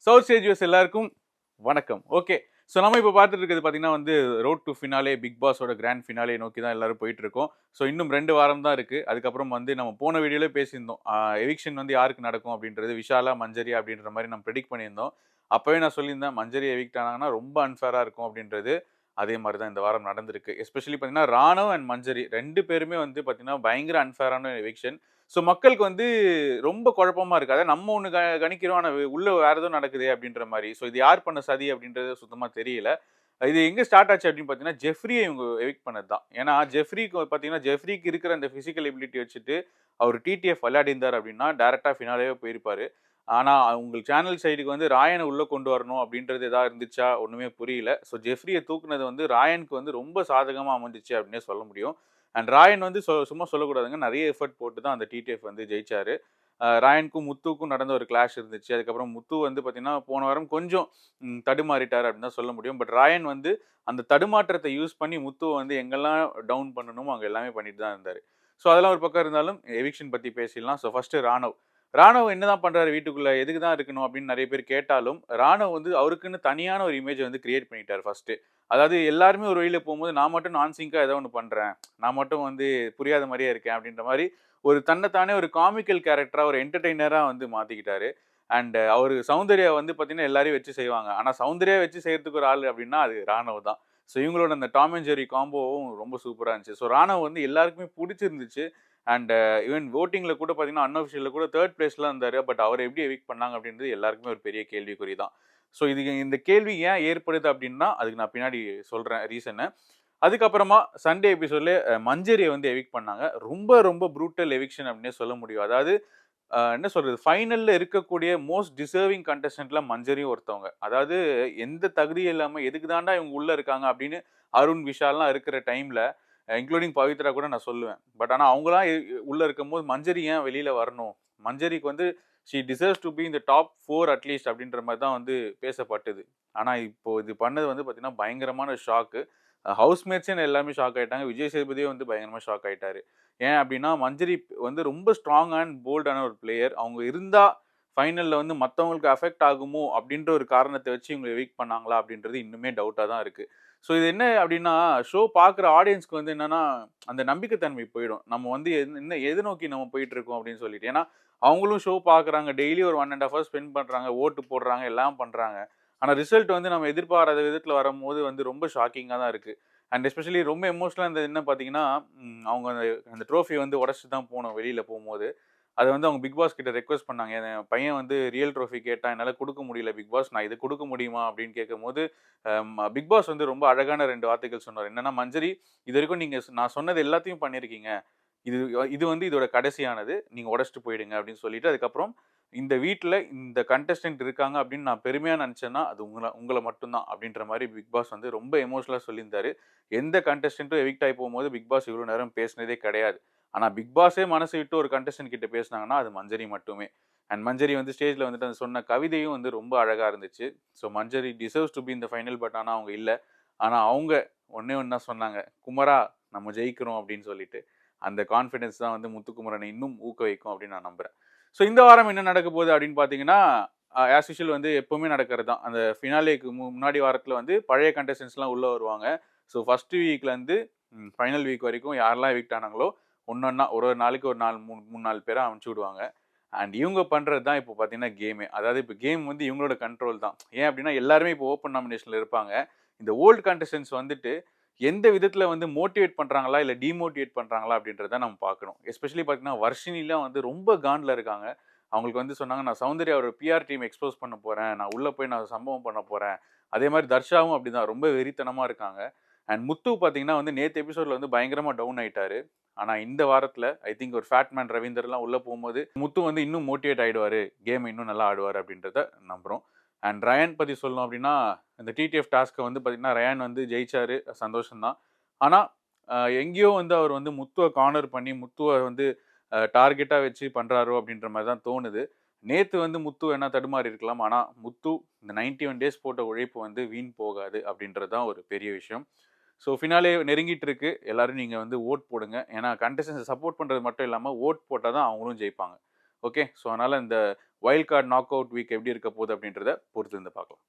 South stage views எல்லாருக்கும் வணக்கம். Okay. So நம்ம இப்போ பார்த்துட்டு இருக்கிறது பார்த்தீங்கன்னா வந்து ரோட் டு ஃபினாலே பிக் பாஸோட கிராண்ட் ஃபினாலே நோக்கி தான் எல்லாரும் போயிட்டு இருக்கோம். ஸோ இன்னும் 2 வாரம் தான் இருக்கு. அதுக்கப்புறம் வந்து நம்ம போன வீடியோலே பேசியிருந்தோம். எவிக்ஷன் வந்து யாருக்கு நடக்கும் அப்படின்றது விஷாலா, மஞ்சரி அப்படின்ற மாதிரி நம்ம ப்ரெடிக்ட் பண்ணியிருந்தோம். அப்பவே நான் சொல்லியிருந்தேன் மஞ்சரி எவிக்ட் ஆனாங்கன்னா ரொம்ப அன்ஃபேரா இருக்கும் அப்படின்றது. அதே மாதிரி தான் இந்த வாரம் நடந்திருக்கு. எஸ்பெஷலி பார்த்தீங்கன்னா ராணவ் அண்ட் மஞ்சரி 2 பேருமே வந்து பார்த்தீங்கன்னா பயங்கர அன்ஃபேரான எவிக்ஷன். ஸோ மக்களுக்கு வந்து ரொம்ப குழப்பமா இருக்கு. அதாவது நம்ம ஒண்ணு கணிக்கிறோம். ஆனா உள்ள வேற ஏதோ நடக்குதே அப்படின்ற மாரி. ஸோ இது யார் பண்ண சதி அப்படின்றது சுத்தமா தெரியல. இது எங்க ஸ்டார்ட் ஆச்சு அப்படின்னு பார்த்தீங்கன்னா, ஜெஃப்ரிய இவங்க எவிக்ட் பண்ணது தான். ஏன்னா ஜெஃப்ரிக்கு பார்த்தீங்கன்னா, ஜெஃப்ரிக்கு இருக்கிற அந்த பிசிக்கல் எபிலிட்டி வச்சுட்டு அவர் டிடிஎஃப் விளையாடிருந்தார் அப்படின்னா, டைரக்ட்டா ஃபினாலேவே போயிருப்பாரு. ஆனா உங்க சேனல் சைடுக்கு வந்து ராயன உள்ள கொண்டு வரணும் அப்படின்றது ஏதாவது இருந்துச்சா? ஒண்ணுமே புரியல. ஸோ ஜெஃப்ரிய தூக்குனது வந்து ராயனுக்கு வந்து ரொம்ப சாதகமா அமைஞ்சுச்சு அப்படின்னே சொல்ல முடியும். அண்ட் ராயன் வந்து சும்மா சொல்லக்கூடாதுங்க. நெறைய எஃபோர்ட் போட்டு தான் அந்த டிடிஎஃப் வந்து ஜெயிச்சாரு. ராயனுக்கும், முத்துவுக்கும் நடந்த ஒரு கிளாஷ் இருந்துச்சு. அதுக்கப்புறம் முத்து வந்து பார்த்தீங்கன்னா, போன வாரம் கொஞ்சம் தடுமாறிட்டாரு அப்படின்னு தான் சொல்ல முடியும். பட் ராயன் வந்து அந்த தடுமாற்றத்த யூஸ் பண்ணி முத்துவ வந்து எங்கெல்லாம் டவுன் பண்ணணுமோ, அங்க எல்லாமே பண்ணிட்டு தான் இருந்தாரு. ஸோ அதெல்லாம் ஒரு பக்கம் இருந்தாலும், எவிக்ஷன் பத்தி பேசிடலாம். So first Raanav. ராணவ் என்னதான் பண்றாரு வீட்டுக்குள்ள? எதுக்கு தான் இருக்கணும்? அப்படின்னு நெறைய பேர் கேட்டாலும், ராணவ் வந்து அவருக்குன்னு தனியான ஒரு இமேஜ வந்து கிரியேட் பண்ணிட்டாரு ஃபர்ஸ்ட்டு. அதாவது எல்லாருமே ஒரு வழியில போம்போது, நான் மட்டும் நான் சிங்க்கா ஏதோ ஒண்ணு பண்றேன். நான் மட்டும் வந்து புரியாத மாரியே இருக்கேன் அப்படின்ற மாரி ஒரு தன்னைத்தானே ஒரு காமிக்கல் கேரக்டரா, ஒரு என்டர்டெய்னரா வந்து மாத்திக்கிட்டாரு. அண்ட் அவரு சௌந்தர்யா வந்து பார்த்தீங்கன்னா, எல்லாரையும் வச்சு செய்வாங்க. ஆனா சௌந்தர்யா வச்சு செய்றதுக்கு ஒரு ஆளு அப்படின்னா, அது ராணவ் தான். ஸோ இவங்களோட அந்த டாம் அண்ட் ஜெர்ரி காம்போவும் ரொம்ப சூப்பரா இருந்துச்சு. ஸோ ராணவ் வந்து எல்லாருக்குமே புடிச்சிருந்துச்சு. அண்ட் ஈவன் வோட்டிங்ல கூட பார்த்தீங்கன்னா, அன்அஃபிஷியல்ல கூட 3 பிளேஸ்ல இருந்தாரு. பட் அவர எப்படி எவிக்ட் பண்ணாங்க அப்படின்றது எல்லாருக்குமே ஒரு பெரிய கேள்விக்குறி தான். ஸோ இந்த கேள்வி ஏன் ஏற்படுது அப்படின்னா, அதுக்கு நான் பின்னாடி சொல்றேன் ரீசன. அதுக்கப்புறமா சண்டே எபிசோட்ல மஞ்சரியை வந்து எவிக்ட் பண்ணாங்க. ரொம்ப ரொம்ப ப்ரூட்டல் எவிக்ஷன் அப்படின்னே சொல்ல முடியும். அதாவது என்ன சொல்றது? ஃபைனல்ல இருக்கக்கூடிய மோஸ்ட் டிசர்விங் கண்டஸ்டன்ட்ல மஞ்சரியும் ஒருத்தவங்க. அதாவது எந்த தகுதியும் இல்லாம எதுக்கு தான்டா இவங்க உள்ள இருக்காங்க அப்படின்னு அருண், விஷால்லாம் இருக்கிற டைம்ல இன்க்ளூடிங் பவித்ரா கூட நான் சொல்லுவேன். பட் ஆனா அவங்கலாம் உள்ள இருக்கும்போது மஞ்சரி ஏன் வெளியில வரணும்? மஞ்சரிக்கு வந்து she deserves to be in the top 4 at least அப்படின்ற மாரி தான் வந்து பேசப்பட்டது. ஆனா இப்போ இது பண்ணது வந்து பார்த்தீங்கன்னா, பயங்கரமான ஷாக்கு. ஹவுஸ்மேட்ஸே எல்லாருமே ஷாக் ஆயிட்டாங்க. விஜய் சேதுபதியே வந்து பயங்கரமா ஷாக் ஆயிட்டாரு. ஏன் அப்டின்னா, மஞ்சரி வந்து ரொம்ப ஸ்ட்ராங் அண்ட் போல்டான ஒரு பிளேயர். அவங்க இருந்தா ஃபைனல்ல வந்து மத்தவங்களுக்கு அஃபெக்ட் ஆகுமோ அப்டின்ற ஒரு காரணத்த வச்சு இவங்கள எவிக்ட் பண்ணாங்களா அப்டின்றது இன்னுமே டவுட்டா தான் இருக்கு. ஸோ இது என்ன அப்டின்னா, ஷோ பார்க்குற ஆடியன்ஸ்க்கு வந்து என்னன்னா, அந்த நம்பிக்கை தன்மை போயிடும். நம்ம வந்து என்ன எத நோக்கி நம்ம போயிட்டு இருக்கோம் அப்டின்னு சொல்லிட்டு. ஏன்னா, அவங்களும் ஷோ பார்க்குறாங்க. டெய்லி ஒரு 1 1/2 ஹவர் ஸ்பெண்ட் பண்றாங்க. ஓட்டு போடுறாங்க. எல்லாம் பண்றாங்க. ஆனா ரிசல்ட் வந்து நம்ம எதிர்பாராத விதத்துல வரும்போது வந்து ரொம்ப ஷாக்கிங்கா தான் இருக்கு. அண்ட் எஸ்பெஷலி ரொம்ப எமோஷனலா இருந்தது என்ன பார்த்தீங்கன்னா, அவங்க அந்த அந்த ட்ரோஃபிய வந்து உடைச்சுட்டு தான் போனோம் வெளியில போம்போது. அத வந்து அவங்க பிக் பாஸ் கிட்ட ரெக்வெஸ்ட் பண்ணாங்க. என் பையன் வந்து ரியல் ட்ரோஃபி கேட்டான். என்னால குடுக்க முடியல பிக் பாஸ். நான் இத குடுக்க முடியுமா? அப்படின்னு கேட்கும்போது, பிக் பாஸ் வந்து ரொம்ப அழகான 2 வார்த்தைகள் சொன்னாரு. என்னன்னா, "மஞ்சரி, இதுவரைக்கும் நீங்க நான் சொன்னது எல்லாத்தையும் பண்ணியிருக்கீங்க. இது இது வந்து இதோட கடைசியானது. நீங்க உடைச்சுட்டு போயிடுங்க" அப்படின்னு சொல்லிட்டு, அதுக்கப்புறம் இந்த வீட்ல இந்த கண்டஸ்டன்ட் இருக்காங்க அப்படின்னு நான் பெருமையா நெனச்சேன்னா, அது உங்கள உங்கள மட்டும் தான் அப்படின்ற மாரி பிக் பாஸ் வந்து ரொம்ப எமோஷனலா சொல்லியிருந்தாரு. எந்த கண்டஸ்டன்ட்டும் எவிக்ட் ஆயி போம்போது பிக் பாஸ் இவ்வளோ நேரம் பேசினதே கிடையாது. ஆனா பிக் பாஸே மனசு விட்டு ஒரு கண்டஸ்டன்ட் கிட்ட பேசினாங்கன்னா, அது மஞ்சரி மட்டுமே. அண்ட் மஞ்சரி வந்து ஸ்டேஜ்ல வந்துட்டு அந்த சொன்ன கவிதையும் வந்து ரொம்ப அழகா இருந்துச்சு. So Manjari deserves to be in the final. But ஆனா அவங்க இல்ல. ஆனா அவங்க ஒண்ணே ஒண்ணு தான் சொன்னாங்க. "குமரா, நம்ம ஜெயிக்கிறோம்" அப்படின்னு சொல்லிட்டு. அந்த கான்ஃபிடன்ஸ் தான் வந்து முத்துக்குமரனை இன்னும் ஊக்குவிக்கும் அப்படின்னு நான் நம்புறேன். ஸோ இந்த வாரம் என்ன நடக்க போகுது அப்படின்னு பார்த்தீங்கன்னா, ஆஸ் யூசுவல் வந்து எப்பவுமே நடக்கிறது தான். அந்த ஃபினாலேக்கு முன்னாடி வாரத்தில வந்து பழைய கண்டஸ்டன்ட்ஸ்லாம் உள்ள வருவாங்க. ஸோ ஃபர்ஸ்ட் வீக்லேருந்து ஃபைனல் வீக் வரைக்கும் யாரெல்லாம் எவிக்ட் ஆனாங்களோ, ஒண்ணொண்ணா ஒரு ஒரு நாளைக்கு ஒரு 3 4 பேரா அனுப்பிச்சு விடுவாங்க. அண்ட் இவங்க பண்றது தான் இப்போ பார்த்தீங்கன்னா கேமே. அதாவது இப்போ கேம் வந்து இவங்களோட கண்ட்ரோல் தான். ஏன் அப்படின்னா எல்லாருமே இப்போ ஓப்பன் நாமினேஷன்ல இருப்பாங்க. இந்த ஓல்டு கண்டஸ்டன்ட்ஸ் வந்துட்டு எந்த விதத்தில வந்து மோட்டிவேட் பண்றாங்களா, இல்ல டிமோட்டிவேட் பண்றாங்களா அப்படின்றத நம்ம பார்க்கணும். எஸ்பெஷலி பார்த்தீங்கன்னா, வர்ஷினிலாம் வந்து ரொம்ப காண்ட்ல இருக்காங்க. அவங்களுக்கு வந்து சொன்னாங்க, "நான் சௌந்தர்யாவோட பிஆர் டீம் எக்ஸ்போஸ் பண்ண போறேன். நான் உள்ள போய் நான் சம்பவம் பண்ண போறேன்." அதே மாரி தர்ஷாவும் அப்படிதான். ரொம்ப வெறித்தனமா இருக்காங்க. அண்ட் முத்து பார்த்தீங்கன்னா வந்து நேத்து எபிசோட்ல வந்து பயங்கரமா டவுன் ஆயிட்டாரு. ஆனா இந்த வாரத்தில ஐ திங்க் ஒரு ஃபேட் மேன் ரவீந்தர்லாம் உள்ள போம்போது, முத்து வந்து இன்னும் மோட்டிவேட் ஆயிடுவாரு. கேம் இன்னும் நல்லா ஆடுவாரு அப்படின்றத நம்புறோம். அண்ட் ரயான் பத்தி சொல்லணும் அப்படின்னா, இந்த டிடிஎஃப் டாஸ்க்க வந்து பார்த்தீங்கன்னா, ரயான் வந்து ஜெயிச்சாரு. சந்தோஷம் தான். ஆனா, எங்கேயோ வந்து அவர் வந்து முத்துவ கார்னர் பண்ணி, முத்துவ வந்து டார்கெட்டா வச்சு பண்றாரோ அப்படின்ற மாரி தான் தோணுது. நேத்து வந்து முத்து வேணா தடுமாறி இருக்கலாம். ஆனா, முத்து இந்த 91 டேஸ் போட்ட உழைப்பு வந்து வீண் போகாது அப்படின்றது தான் ஒரு பெரிய விஷயம். ஸோ ஃபினாலே நெருங்கிட்டு இருக்கு. எல்லாரும் நீங்க வந்து வோட் போடுங்க. ஏன்னா கண்டஸ்டன்ட்ஸ சப்போர்ட் பண்றது மட்டும் இல்லாம, வோட் போட்டா தான் அவங்களும் ஜெயிப்பாங்க. ஓகே, ஸோ அதனால இந்த wild card knock out week எப்படி இருக்க போகுது அப்படின்றத பொறுத்து இருந்து பார்க்கலாம்.